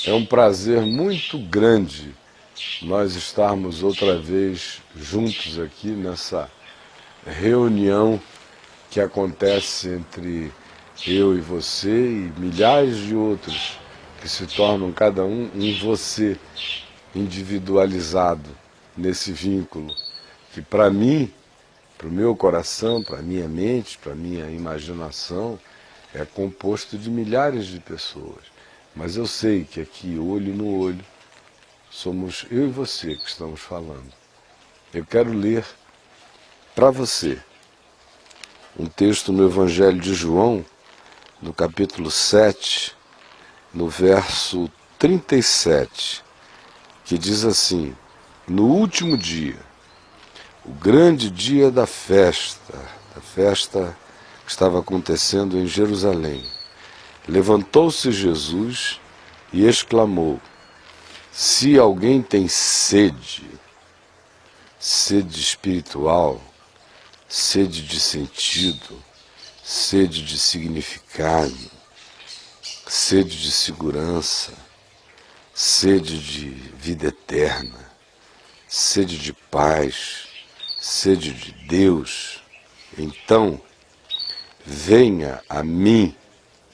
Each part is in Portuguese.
É um prazer muito grande nós estarmos outra vez juntos aqui nessa reunião que acontece entre eu e você e milhares de outros que se tornam cada um você individualizado nesse vínculo que para mim, para o meu coração, para a minha mente, para a minha imaginação é composto de milhares de pessoas. Mas eu sei que aqui, olho no olho, somos eu e você que estamos falando. Eu quero ler para você um texto no Evangelho de João, no capítulo 7, no verso 37, que diz assim: no último dia, o grande dia da festa que estava acontecendo em Jerusalém, levantou-se Jesus e exclamou: se alguém tem sede, sede espiritual, sede de sentido, sede de significado, sede de segurança, sede de vida eterna, sede de paz, sede de Deus, então venha a mim,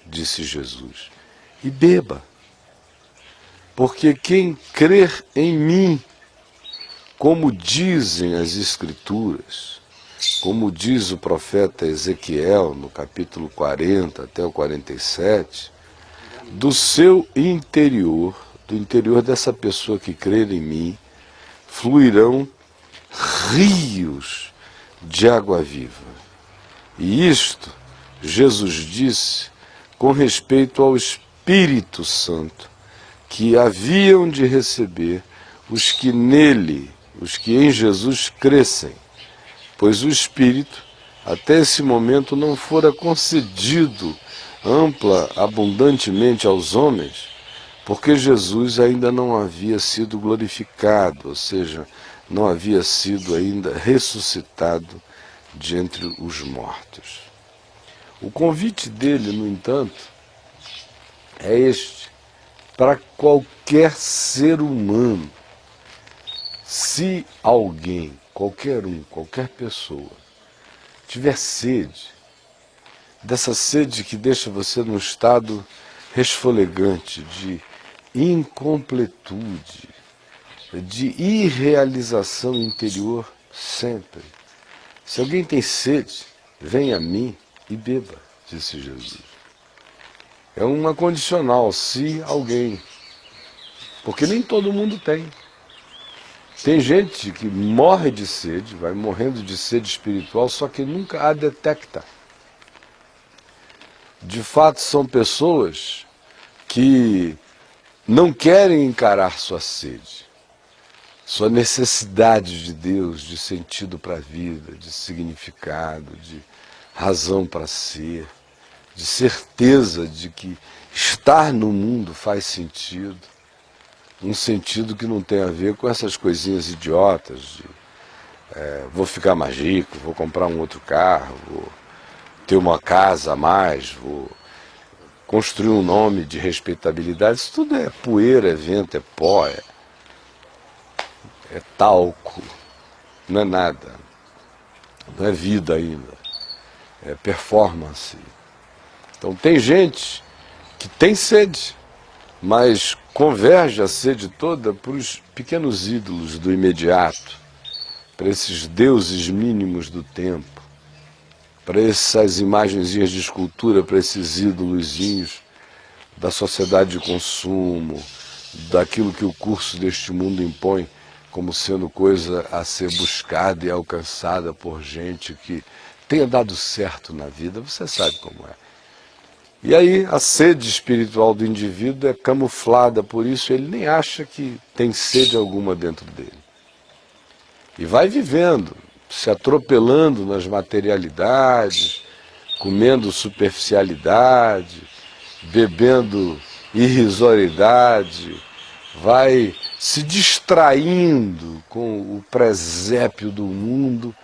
disse Jesus, e beba. Porque quem crer em mim, como dizem as Escrituras, como diz o profeta Ezequiel, no capítulo 40 até o 47, do seu interior, do interior dessa pessoa que crer em mim, fluirão rios de água viva. E isto, Jesus disse com respeito ao Espírito Santo, que haviam de receber os que nele, os que em Jesus crescem, pois o Espírito, até esse momento, não fora concedido ampla, abundantemente aos homens, porque Jesus ainda não havia sido glorificado, ou seja, não havia sido ainda ressuscitado de entre os mortos. O convite dele, no entanto, é este: para qualquer ser humano, se alguém, qualquer um, qualquer pessoa, tiver sede, dessa sede que deixa você num estado resfolegante de incompletude, de irrealização interior sempre. Se alguém tem sede, venha a mim e beba, disse Jesus. É uma condicional, se alguém. Porque nem todo mundo tem. Tem gente que morre de sede, vai morrendo de sede espiritual, só que nunca a detecta. De fato, são pessoas que não querem encarar sua sede, sua necessidade de Deus, de sentido para a vida, de significado, de razão para ser, de certeza de que estar no mundo faz sentido, um sentido que não tem a ver com essas coisinhas idiotas de vou ficar mais rico, vou comprar um outro carro, vou ter uma casa a mais, vou construir um nome de respeitabilidade. Isso tudo é poeira, é vento, é pó, é talco, não é nada, não é vida ainda, é performance. Então tem gente que tem sede, mas converge a sede toda para os pequenos ídolos do imediato, para esses deuses mínimos do tempo, para essas imagenzinhas de escultura, para esses ídolozinhos da sociedade de consumo, daquilo que o curso deste mundo impõe como sendo coisa a ser buscada e alcançada por gente que tenha dado certo na vida. Você sabe como é. E aí a sede espiritual do indivíduo é camuflada, por isso ele nem acha que tem sede alguma dentro dele. E vai vivendo, se atropelando nas materialidades, comendo superficialidade, bebendo irrisoriedade, vai se distraindo com o presépio do mundo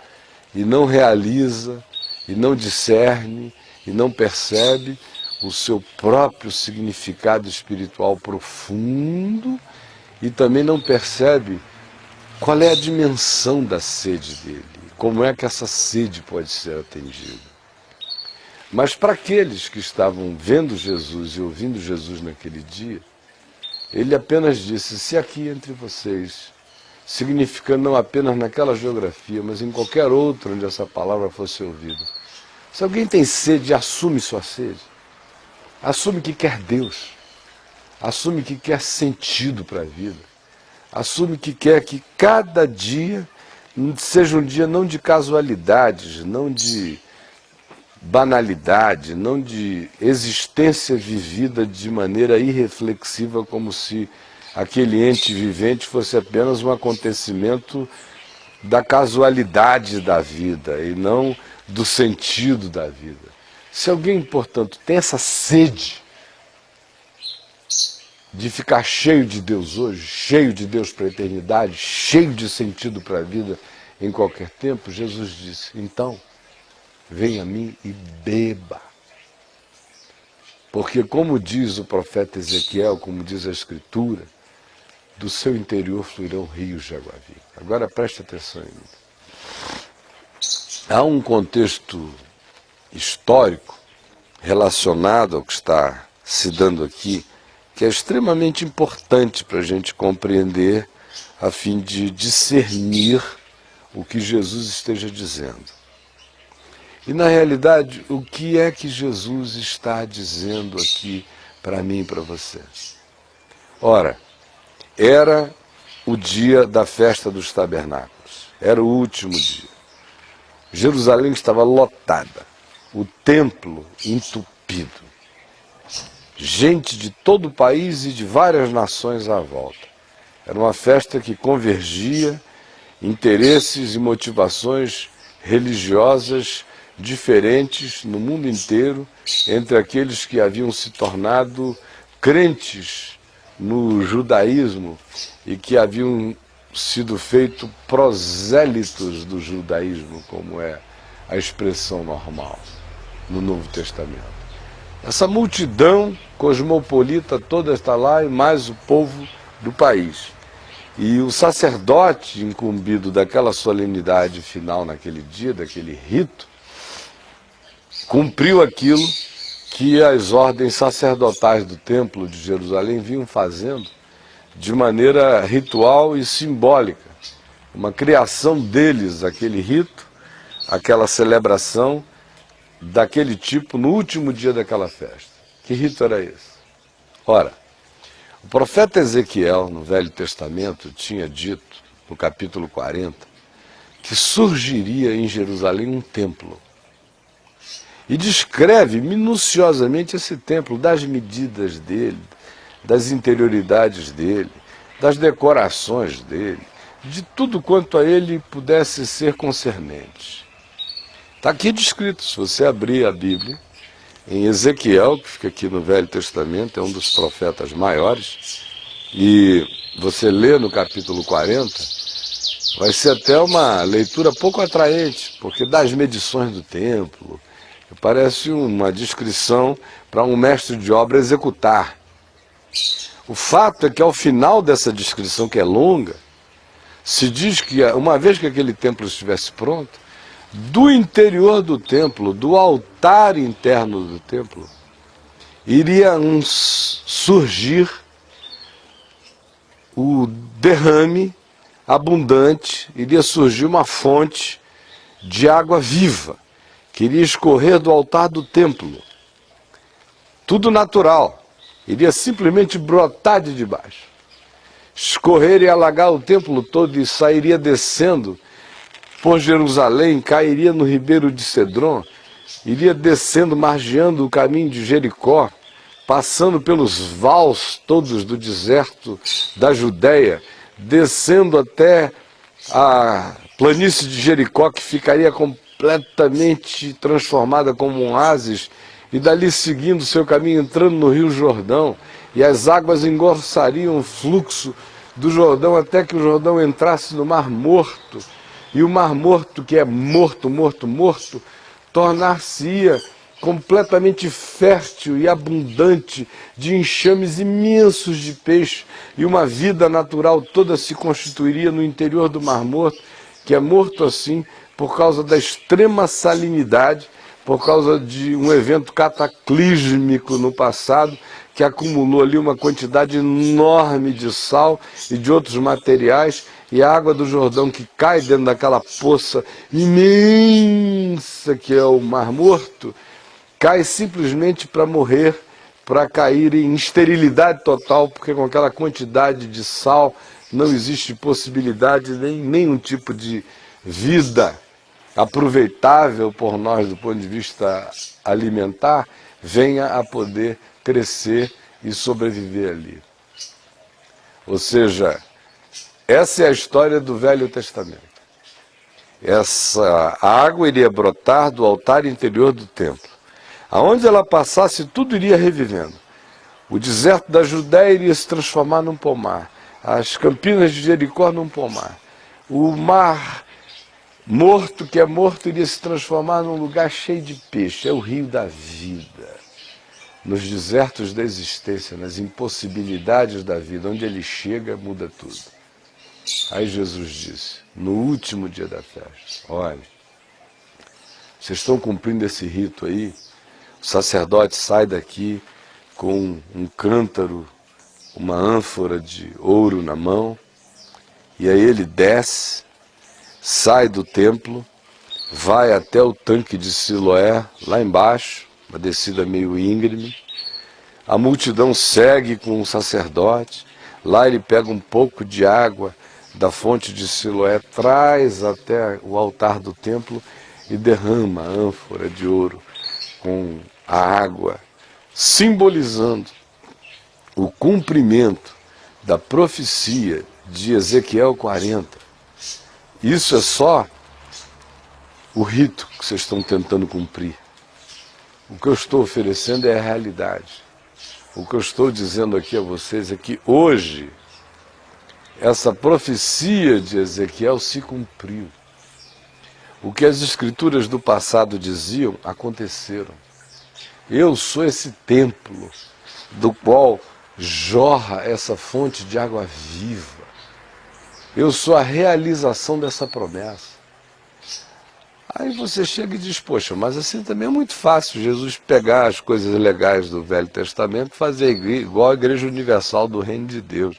e não realiza, e não discerne, e não percebe o seu próprio significado espiritual profundo e também não percebe qual é a dimensão da sede dele, como é que essa sede pode ser atendida. Mas para aqueles que estavam vendo Jesus e ouvindo Jesus naquele dia, ele apenas disse: se aqui entre vocês, significando não apenas naquela geografia, mas em qualquer outra onde essa palavra fosse ouvida, se alguém tem sede, assume sua sede. Assume que quer Deus. Assume que quer sentido para a vida. Assume que quer que cada dia seja um dia não de casualidades, não de banalidade, não de existência vivida de maneira irreflexiva, como se aquele ente vivente fosse apenas um acontecimento da casualidade da vida e não do sentido da vida. Se alguém, portanto, tem essa sede de ficar cheio de Deus hoje, cheio de Deus para a eternidade, cheio de sentido para a vida em qualquer tempo, Jesus disse: então, venha a mim e beba. Porque, como diz o profeta Ezequiel, como diz a Escritura, do seu interior fluirão rios de água viva. Agora preste atenção em mim. Há um contexto histórico relacionado ao que está se dando aqui, que é extremamente importante para a gente compreender, a fim de discernir o que Jesus esteja dizendo. E, na realidade, o que é que Jesus está dizendo aqui para mim e para você? Ora, era o dia da festa dos tabernáculos, era o último dia. Jerusalém estava lotada, o templo entupido. Gente de todo o país e de várias nações à volta. Era uma festa que convergia interesses e motivações religiosas diferentes no mundo inteiro entre aqueles que haviam se tornado crentes no judaísmo e que haviam sido feitos prosélitos do judaísmo, como é a expressão normal no Novo Testamento. Essa multidão cosmopolita toda está lá e mais o povo do país. E o sacerdote incumbido daquela solenidade final naquele dia, daquele rito, cumpriu aquilo que as ordens sacerdotais do Templo de Jerusalém vinham fazendo de maneira ritual e simbólica. Uma criação deles, aquele rito, aquela celebração daquele tipo no último dia daquela festa. Que rito era esse? Ora, o profeta Ezequiel, no Velho Testamento, tinha dito, no capítulo 40, que surgiria em Jerusalém um templo. E descreve minuciosamente esse templo, das medidas dele, das interioridades dele, das decorações dele, de tudo quanto a ele pudesse ser concernente. Está aqui descrito, se você abrir a Bíblia, em Ezequiel, que fica aqui no Velho Testamento, é um dos profetas maiores, e você lê no capítulo 40, vai ser até uma leitura pouco atraente, porque das medições do templo, parece uma descrição para um mestre de obra executar. O fato é que ao final dessa descrição, que é longa, se diz que uma vez que aquele templo estivesse pronto, do interior do templo, do altar interno do templo, iria surgir o derrame abundante, iria surgir uma fonte de água viva, que iria escorrer do altar do templo. Tudo natural, iria simplesmente brotar de debaixo, escorrer e alagar o templo todo e sairia descendo por Jerusalém, cairia no ribeiro de Cedron, iria descendo, margeando o caminho de Jericó, passando pelos vales todos do deserto da Judéia, descendo até a planície de Jericó, que ficaria completamente transformada como um oásis, e dali seguindo seu caminho, entrando no Rio Jordão, e as águas engrossariam o fluxo do Jordão até que o Jordão entrasse no Mar Morto, e o Mar Morto, que é morto, tornar-se-ia completamente fértil e abundante, de enxames imensos de peixe, e uma vida natural toda se constituiria no interior do Mar Morto, que é morto assim por causa da extrema salinidade, por causa de um evento cataclísmico no passado, que acumulou ali uma quantidade enorme de sal e de outros materiais, e a água do Jordão que cai dentro daquela poça imensa que é o Mar Morto, cai simplesmente para morrer, para cair em esterilidade total, porque com aquela quantidade de sal não existe possibilidade de nenhum tipo de vida aproveitável por nós do ponto de vista alimentar, venha a poder crescer e sobreviver ali. Ou seja, essa é a história do Velho Testamento. Essa água iria brotar do altar interior do templo. Aonde ela passasse, tudo iria revivendo. O deserto da Judéia iria se transformar num pomar. As campinas de Jericó num pomar. O Mar Morto, que é morto, iria se transformar num lugar cheio de peixe. É o rio da vida. Nos desertos da existência, nas impossibilidades da vida, onde ele chega, muda tudo. Aí Jesus disse, no último dia da festa, olha, vocês estão cumprindo esse rito aí, o sacerdote sai daqui com um cântaro, uma ânfora de ouro na mão, e aí ele desce, sai do templo, vai até o tanque de Siloé, lá embaixo, uma descida meio íngreme. A multidão segue com o sacerdote, lá ele pega um pouco de água da fonte de Siloé, traz até o altar do templo e derrama a ânfora de ouro com a água, simbolizando o cumprimento da profecia de Ezequiel 40. Isso é só o rito que vocês estão tentando cumprir. O que eu estou oferecendo é a realidade. O que eu estou dizendo aqui a vocês é que hoje essa profecia de Ezequiel se cumpriu. O que as escrituras do passado diziam, aconteceram. Eu sou esse templo do qual jorra essa fonte de água viva. Eu sou a realização dessa promessa. Aí você chega e diz, poxa, mas assim também é muito fácil Jesus pegar as coisas legais do Velho Testamento e fazer igual a Igreja Universal do Reino de Deus.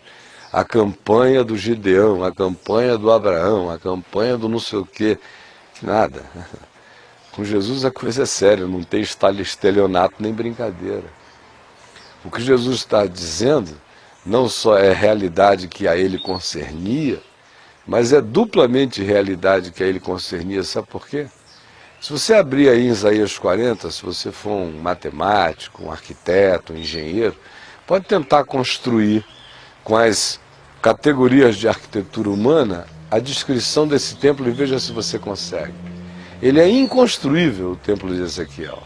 A campanha do Gideão, a campanha do Abraão, a campanha do não sei o quê. Nada. Com Jesus a coisa é séria, não tem estelionato nem brincadeira. O que Jesus está dizendo não só é realidade que a ele concernia, mas é duplamente realidade que a ele concernia, sabe por quê? Se você abrir aí em Isaías 40, se você for um matemático, um arquiteto, um engenheiro, pode tentar construir com as categorias de arquitetura humana a descrição desse templo e veja se você consegue. Ele é inconstruível, o templo de Ezequiel.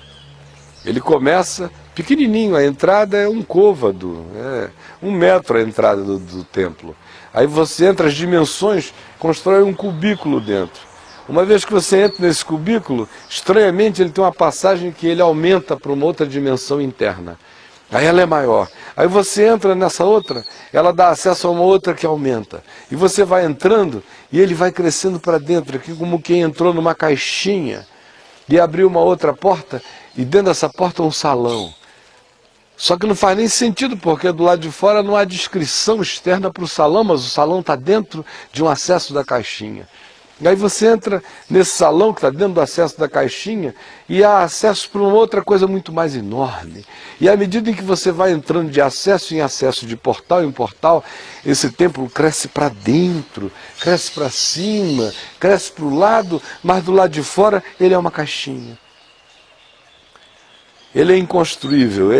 Ele começa pequenininho, a entrada é um côvado, 1 metro a entrada do templo. Aí você entra, as dimensões, constrói um cubículo dentro. Uma vez que você entra nesse cubículo, estranhamente ele tem uma passagem que ele aumenta para uma outra dimensão interna. Aí ela é maior. Aí você entra nessa outra, ela dá acesso a uma outra que aumenta. E você vai entrando e ele vai crescendo para dentro, aqui como quem entrou numa caixinha e abriu uma outra porta e dentro dessa porta um salão. Só que não faz nem sentido, porque do lado de fora não há descrição externa para o salão, mas o salão está dentro de um acesso da caixinha. E aí você entra nesse salão que está dentro do acesso da caixinha e há acesso para uma outra coisa muito mais enorme. E à medida em que você vai entrando de acesso em acesso, de portal em portal, esse templo cresce para dentro, cresce para cima, cresce para o lado, mas do lado de fora ele é uma caixinha. Ele é inconstruível,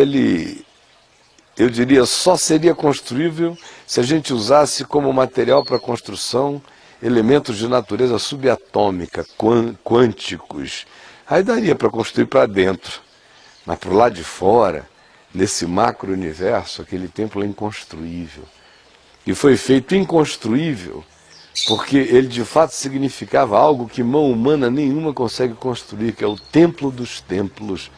eu diria, só seria construível se a gente usasse como material para construção elementos de natureza subatômica, quânticos. Aí daria para construir para dentro, mas para o lado de fora, nesse macro-universo, aquele templo é inconstruível. E foi feito inconstruível porque ele de fato significava algo que mão humana nenhuma consegue construir, que é o templo dos templos,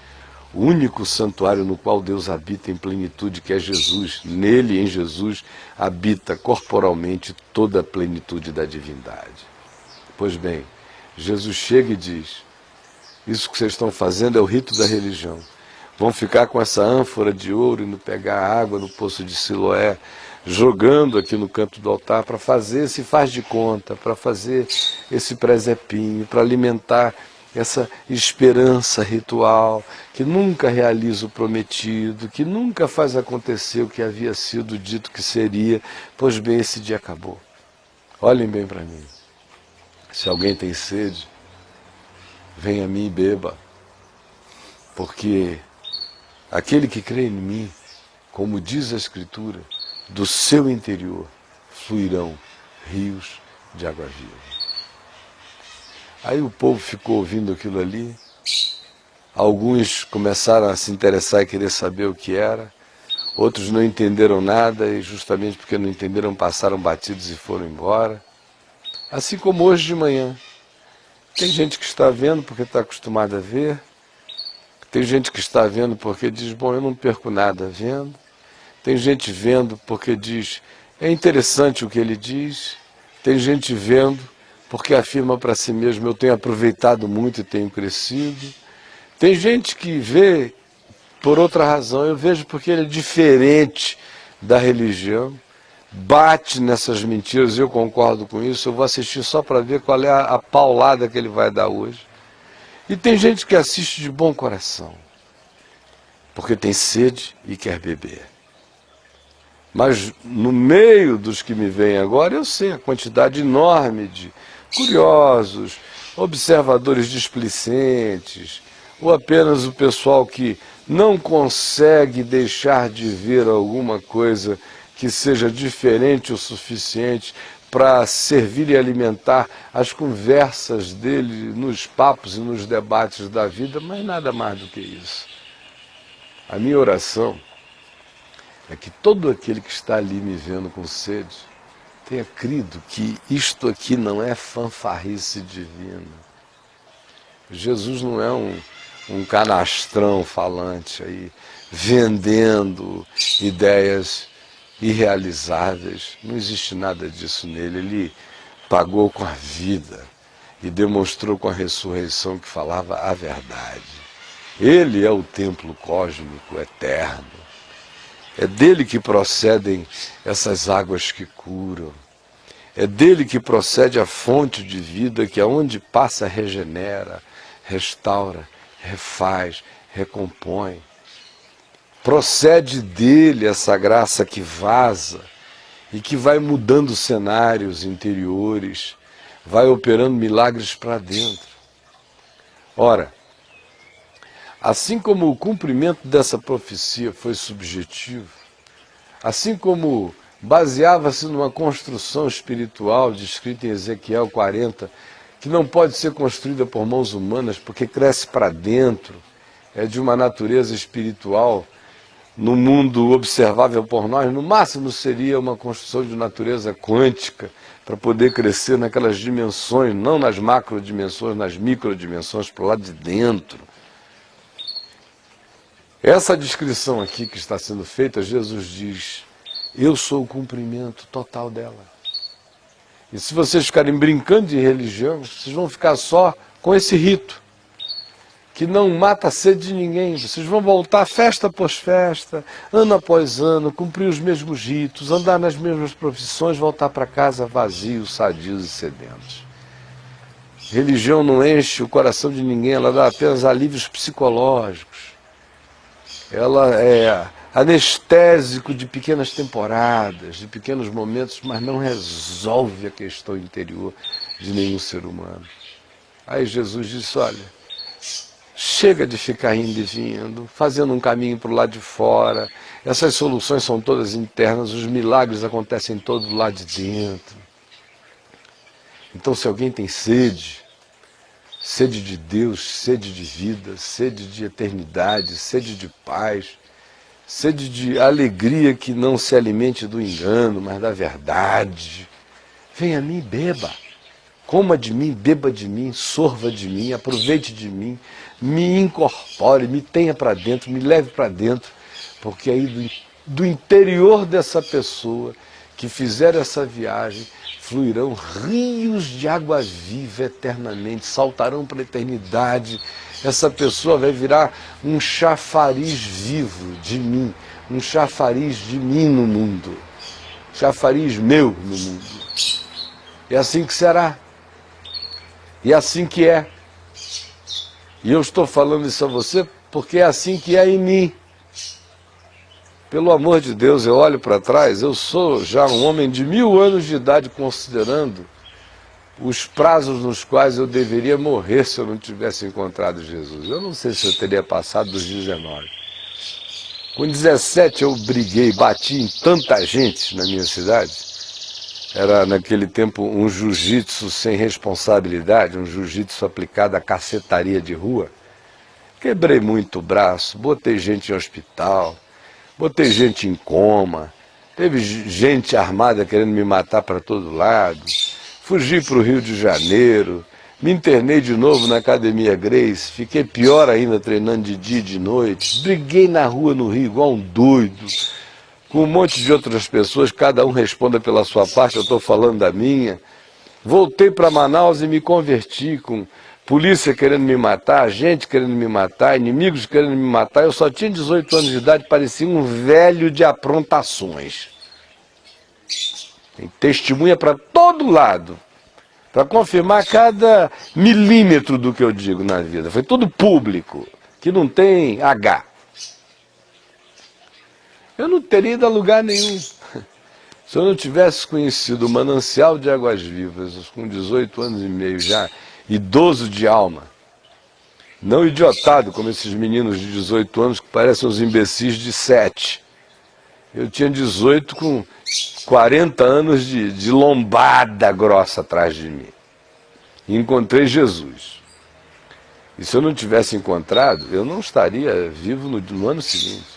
o único santuário no qual Deus habita em plenitude, que é Jesus. Nele, em Jesus, habita corporalmente toda a plenitude da divindade. Pois bem, Jesus chega e diz: isso que vocês estão fazendo é o rito da religião. Vão ficar com essa ânfora de ouro indo pegar água no poço de Siloé, jogando aqui no canto do altar para fazer esse faz de conta, para fazer esse presepinho, para alimentar essa esperança ritual que nunca realiza o prometido, que nunca faz acontecer o que havia sido dito que seria. Pois bem, esse dia acabou. Olhem bem para mim. Se alguém tem sede, venha a mim e beba, porque aquele que crê em mim, como diz a Escritura, do seu interior fluirão rios de água viva. Aí o povo ficou ouvindo aquilo ali, alguns começaram a se interessar e querer saber o que era, outros não entenderam nada e justamente porque não entenderam passaram batidos e foram embora. Assim como hoje de manhã. Tem gente que está vendo porque está acostumada a ver, tem gente que está vendo porque diz, bom, eu não perco nada vendo, tem gente vendo porque diz, é interessante o que ele diz, tem gente vendo porque afirma para si mesmo, eu tenho aproveitado muito e tenho crescido, tem gente que vê por outra razão, eu vejo porque ele é diferente da religião, bate nessas mentiras, eu concordo com isso, eu vou assistir só para ver qual é a paulada que ele vai dar hoje. E tem gente que assiste de bom coração, porque tem sede e quer beber. Mas no meio dos que me veem agora, eu sei a quantidade enorme de curiosos, observadores displicentes, ou apenas o pessoal que não consegue deixar de ver alguma coisa que seja diferente o suficiente para servir e alimentar as conversas dele nos papos e nos debates da vida, mas nada mais do que isso. A minha oração é que todo aquele que está ali me vendo com sede tenha crido que isto aqui não é fanfarrice divina. Jesus não é um canastrão falante aí, vendendo ideias irrealizáveis. Não existe nada disso nele. Ele pagou com a vida e demonstrou com a ressurreição que falava a verdade. Ele é o templo cósmico eterno. É dele que procedem essas águas que curam. É dele que procede a fonte de vida que aonde passa regenera, restaura, refaz, recompõe. Procede dele essa graça que vaza e que vai mudando cenários interiores, vai operando milagres para dentro. Ora, assim como o cumprimento dessa profecia foi subjetivo, assim como baseava-se numa construção espiritual descrita em Ezequiel 40, que não pode ser construída por mãos humanas porque cresce para dentro, é de uma natureza espiritual, no mundo observável por nós, no máximo seria uma construção de natureza quântica, para poder crescer naquelas dimensões, não nas macrodimensões, nas microdimensões, para lá de dentro. Essa descrição aqui que está sendo feita, Jesus diz, eu sou o cumprimento total dela. E se vocês ficarem brincando de religião, vocês vão ficar só com esse rito, que não mata a sede de ninguém. Vocês vão voltar festa após festa, ano após ano, cumprir os mesmos ritos, andar nas mesmas profissões, voltar para casa vazios, sadios e sedentos. Religião não enche o coração de ninguém, ela dá apenas alívios psicológicos. Ela é anestésico de pequenas temporadas, de pequenos momentos, mas não resolve a questão interior de nenhum ser humano. Aí Jesus disse, olha, chega de ficar indo e vindo, fazendo um caminho para o lado de fora. Essas soluções são todas internas, os milagres acontecem todos lá de dentro. Então, se alguém tem sede, sede de Deus, sede de vida, sede de eternidade, sede de paz, sede de alegria que não se alimente do engano, mas da verdade, venha a mim e beba. Coma de mim, beba de mim, sorva de mim, aproveite de mim, me incorpore, me tenha para dentro, me leve para dentro, porque aí do interior dessa pessoa que fizer essa viagem, fluirão rios de água viva eternamente, saltarão para a eternidade. Essa pessoa vai virar um chafariz vivo de mim, um chafariz de mim no mundo, chafariz meu no mundo. É assim que será. E é assim que é. E eu estou falando isso a você porque é assim que é em mim. Pelo amor de Deus, eu olho para trás, eu sou já um homem de 1000 anos de idade, considerando os prazos nos quais eu deveria morrer se eu não tivesse encontrado Jesus. Eu não sei se eu teria passado dos 19. Com 17 eu briguei, bati em tanta gente na minha cidade. Era naquele tempo um jiu-jitsu sem responsabilidade, um jiu-jitsu aplicado à cacetaria de rua. Quebrei muito o braço, botei gente em hospital, botei gente em coma, teve gente armada querendo me matar para todo lado, fugi para o Rio de Janeiro, me internei de novo na Academia Grace, fiquei pior ainda treinando de dia e de noite, briguei na rua no Rio igual um doido, com um monte de outras pessoas, cada um responda pela sua parte, eu estou falando da minha. Voltei para Manaus e me converti, com polícia querendo me matar, gente querendo me matar, inimigos querendo me matar. Eu só tinha 18 anos de idade, parecia um velho de aprontações. Tem testemunha para todo lado, para confirmar cada milímetro do que eu digo na vida. Foi tudo público, que não tem H. Eu não teria ido a lugar nenhum. Se eu não tivesse conhecido o manancial de águas vivas, com 18 anos e meio já, idoso de alma, não idiotado como esses meninos de 18 anos que parecem os imbecis de 7. Eu tinha 18 com 40 anos de lombada grossa atrás de mim. E encontrei Jesus. E se eu não tivesse encontrado, eu não estaria vivo no ano seguinte.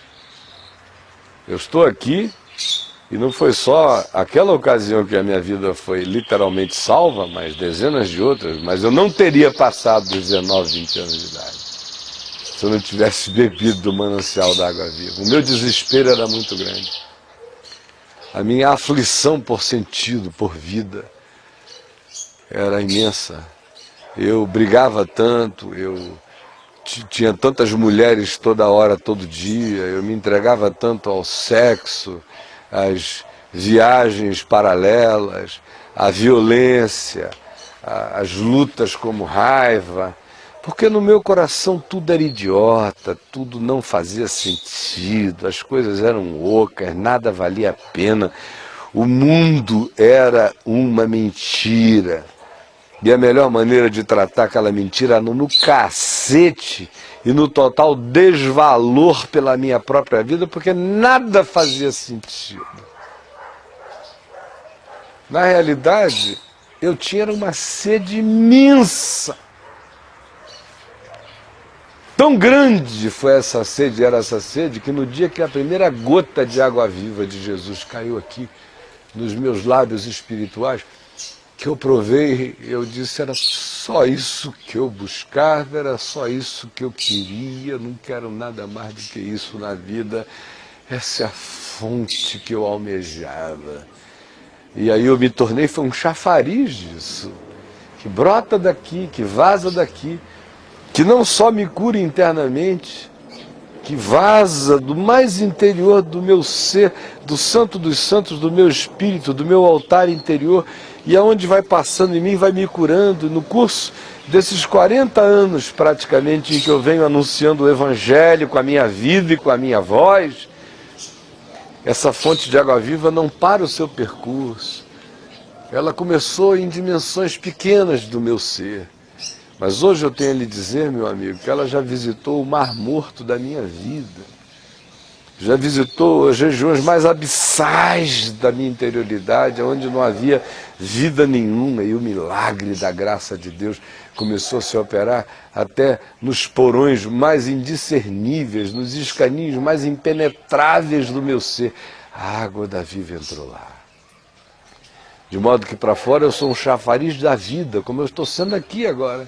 Eu estou aqui, e não foi só aquela ocasião que a minha vida foi literalmente salva, mas dezenas de outras, mas eu não teria passado dos 19, 20 anos de idade, se eu não tivesse bebido do manancial da água viva. O meu desespero era muito grande. A minha aflição por sentido, por vida, era imensa. Eu brigava tanto, eu tinha tantas mulheres toda hora, todo dia, eu me entregava tanto ao sexo, às viagens paralelas, à violência, às lutas como raiva, porque no meu coração tudo era idiota, tudo não fazia sentido, as coisas eram ocas, nada valia a pena, o mundo era uma mentira. E a melhor maneira de tratar aquela mentira era no cacete e no total desvalor pela minha própria vida, porque nada fazia sentido. Na realidade, eu tinha uma sede imensa. Tão grande foi essa sede, era essa sede, que no dia que a primeira gota de água viva de Jesus caiu aqui, nos meus lábios espirituais, que eu provei, eu disse, era só isso que eu buscava, era só isso que eu queria, não quero nada mais do que isso na vida, essa é a fonte que eu almejava. E aí eu me tornei, foi um chafariz disso, que brota daqui, que vaza daqui, que não só me cura internamente, que vaza do mais interior do meu ser, do santo dos santos, do meu espírito, do meu altar interior, e aonde vai passando em mim, vai me curando. No curso desses 40 anos, praticamente, em que eu venho anunciando o Evangelho com a minha vida e com a minha voz, essa fonte de água viva não para o seu percurso. Ela começou em dimensões pequenas do meu ser. Mas hoje eu tenho a lhe dizer, meu amigo, que ela já visitou o mar morto da minha vida. Já visitou as regiões mais abissais da minha interioridade, onde não havia vida nenhuma, e o milagre da graça de Deus começou a se operar até nos porões mais indiscerníveis, nos escaninhos mais impenetráveis do meu ser. A água da vida entrou lá. De modo que para fora eu sou um chafariz da vida, como eu estou sendo aqui agora.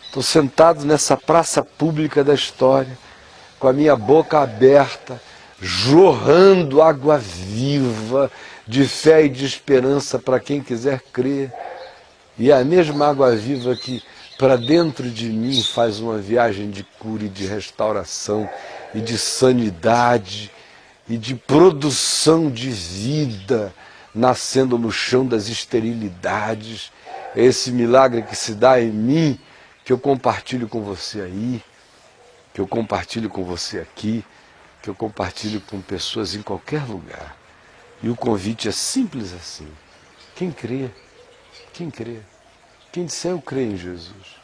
Estou sentado nessa praça pública da história, com a minha boca aberta, jorrando água viva de fé e de esperança para quem quiser crer. E é a mesma água viva que para dentro de mim faz uma viagem de cura e de restauração e de sanidade e de produção de vida, nascendo no chão das esterilidades. É esse milagre que se dá em mim, que eu compartilho com você aí, que eu compartilho com você aqui, que eu compartilho com pessoas em qualquer lugar. E o convite é simples assim. Quem crê, quem crê, quem disser eu creio em Jesus.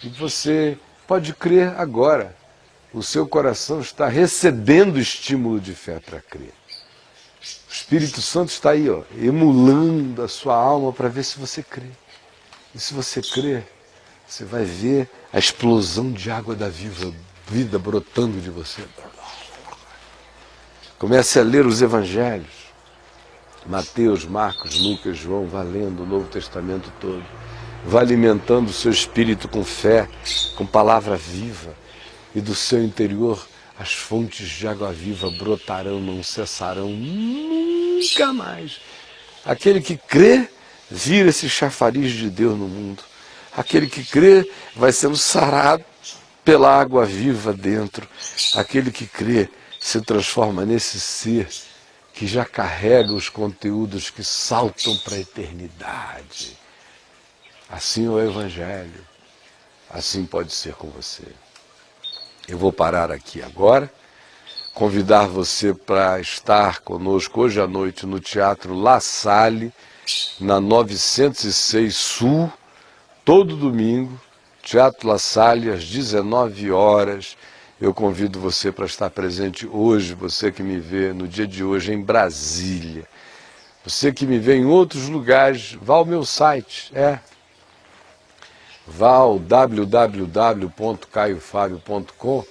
E você pode crer agora. O seu coração está recebendo estímulo de fé para crer. O Espírito Santo está aí, ó, emulando a sua alma para ver se você crê. E se você crer, você vai ver a explosão de água da vida brotando de você. Comece a ler os evangelhos. Mateus, Marcos, Lucas, João, vá lendo o Novo Testamento todo. Vá alimentando o seu espírito com fé, com palavra viva. E do seu interior as fontes de água viva brotarão, não cessarão nunca mais. Aquele que crê, vira esse chafariz de Deus no mundo. Aquele que crê vai sendo sarado pela água viva dentro. Aquele que crê se transforma nesse ser que já carrega os conteúdos que saltam para a eternidade. Assim é o Evangelho. Assim pode ser com você. Eu vou parar aqui agora, convidar você para estar conosco hoje à noite no Teatro La Salle, na 906 Sul, todo domingo, Teatro La Salle, às 19 horas. Eu convido você para estar presente hoje, você que me vê no dia de hoje em Brasília. Você que me vê em outros lugares, vá ao meu site, vá ao www.caiofabio.com,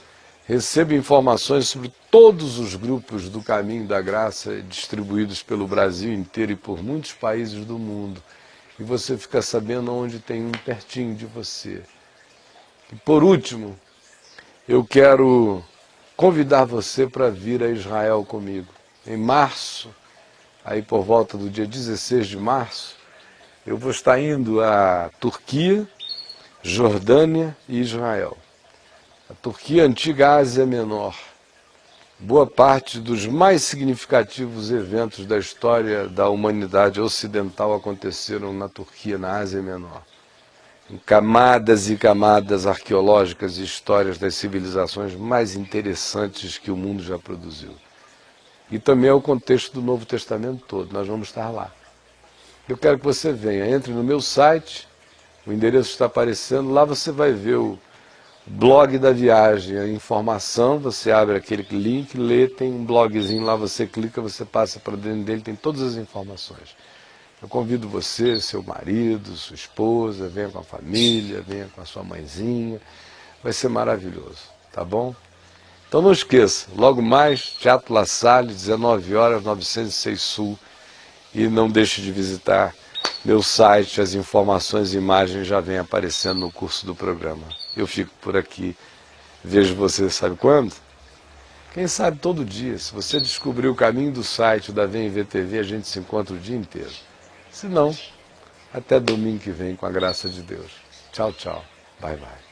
receba informações sobre todos os grupos do Caminho da Graça distribuídos pelo Brasil inteiro e por muitos países do mundo. E você fica sabendo onde tem um pertinho de você. E por último, eu quero convidar você para vir a Israel comigo. Em março, aí por volta do dia 16 de março, eu vou estar indo à Turquia, Jordânia e Israel. A Turquia, antiga Ásia Menor. Boa parte dos mais significativos eventos da história da humanidade ocidental aconteceram na Turquia, na Ásia Menor. Em camadas e camadas arqueológicas e histórias das civilizações mais interessantes que o mundo já produziu. E também é o contexto do Novo Testamento todo, nós vamos estar lá. Eu quero que você venha, entre no meu site, o endereço está aparecendo, lá você vai ver o blog da viagem, a informação, você abre aquele link, lê, tem um blogzinho lá, você clica, você passa para dentro dele, tem todas as informações. Eu convido você, seu marido, sua esposa, venha com a família, venha com a sua mãezinha, vai ser maravilhoso, tá bom? Então não esqueça, logo mais, Teatro La Salle, 19 horas, 906 Sul, e não deixe de visitar meu site, as informações e imagens já vêm aparecendo no curso do programa. Eu fico por aqui, vejo você, sabe quando? Quem sabe todo dia. Se você descobrir o caminho do site da VMV TV, a gente se encontra o dia inteiro. Se não, até domingo que vem, com a graça de Deus. Tchau, tchau. Bye, bye.